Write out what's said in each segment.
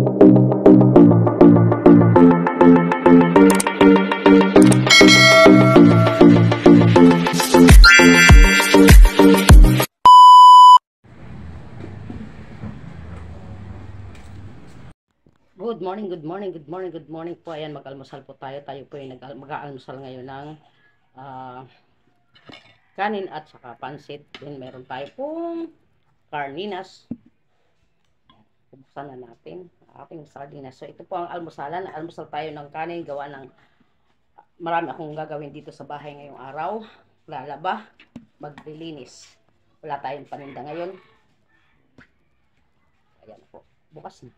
Good morning, good morning, good morning, good morning po. Ayan, mag-almusal po tayo. Tayo po ay mag-aalmusal ngayon ng kanin at saka pansit. Then meron tayo pong carninas. Buksan na natin ating sardinas. So ito po ang almusalan. Almusal tayo ng kanin. Gawa ng marami akong gagawin dito sa bahay ngayong araw. Lalaba, maglilinis. Wala tayong paninda ngayon. Ayan po. Bukas na.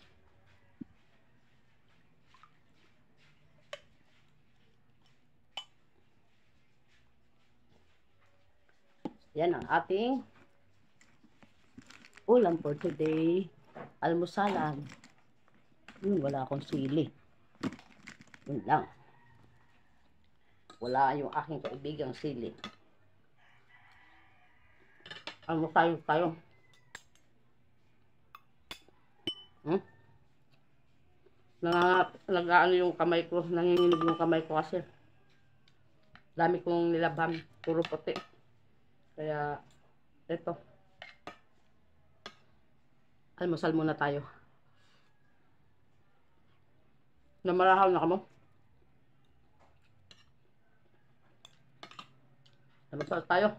Yan ang ating ulam for today. Almusalan. Wala akong sili. Yun lang. Wala yung aking kaibigang sili. Almusal tayo. Nag-ano yung kamay ko. Nanginginig yung kamay ko kasi. Dami kong nilabhan. Puro puti. Kaya, ito. Almusal muna tayo. Namarahaw na ka mo? Almusal tayo.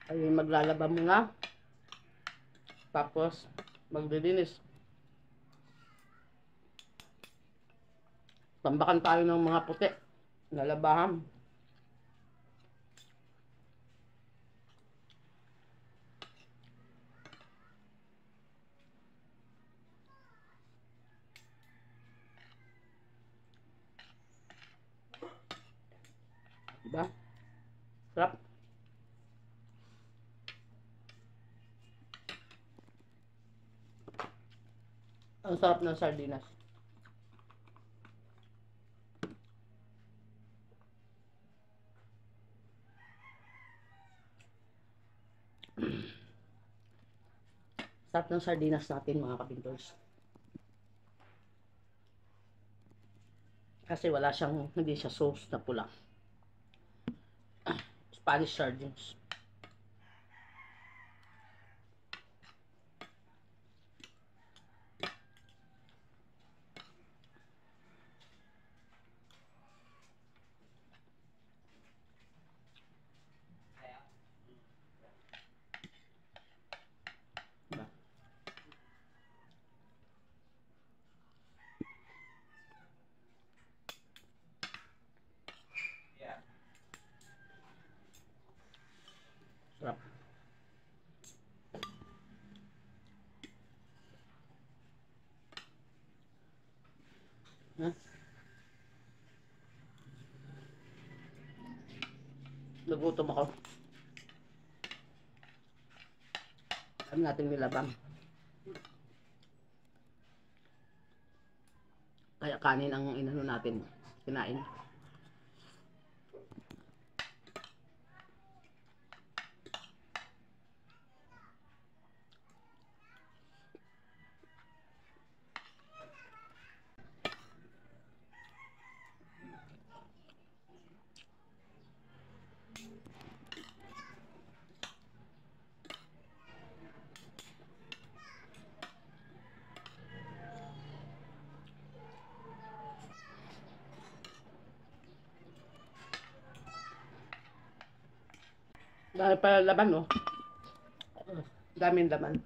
Ay, maglalaba muna. Tapos, maglilinis. Tambakan tayo ng mga puti. Nalabahan. Diba? Sarap. Ang sarap ng sardinas. Sarap ng sardinas natin mga kapintors. Kasi wala siyang, hindi siya sauce na pula. Spanish sardines. Sarap. Nagutom ako. Alam natin nilabang. Kaya kanin ang inano natin. Kinain. Dahil pa laban, no? Daming laman.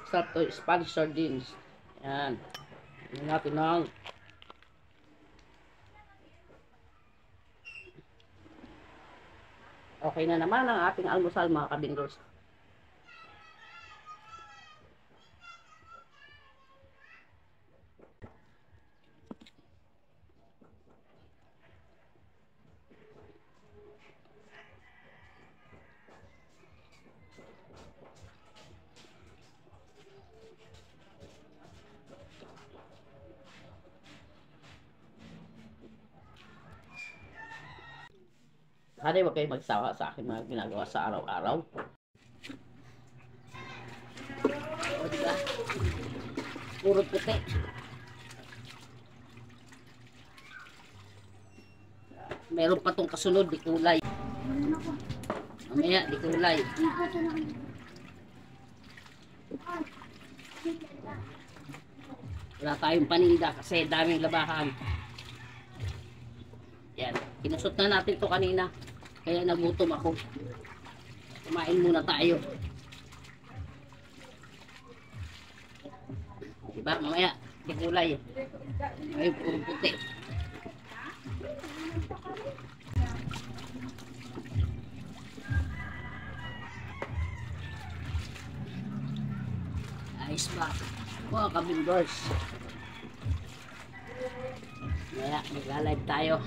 Sarap to, Spanish sardines. Yan. Yan natin ng okay na naman ang ating almusal mga kabindors. Sana huwag kayo magsawa sa akin mga ginagawa sa araw-araw. O, diba? Puro puti. Meron pa tong kasunod, di kulay. Mamaya, di kulay. Wala tayong paninda kasi daming labahan. Yan. Kinusot na natin to kanina. Kaya nagutom ako. Kumain muna tayo. Diba? Mamaya, di kulay. Ngayon, puro puti. Ayos ba? Mga kabindors. Mamaya, magla-live tayo.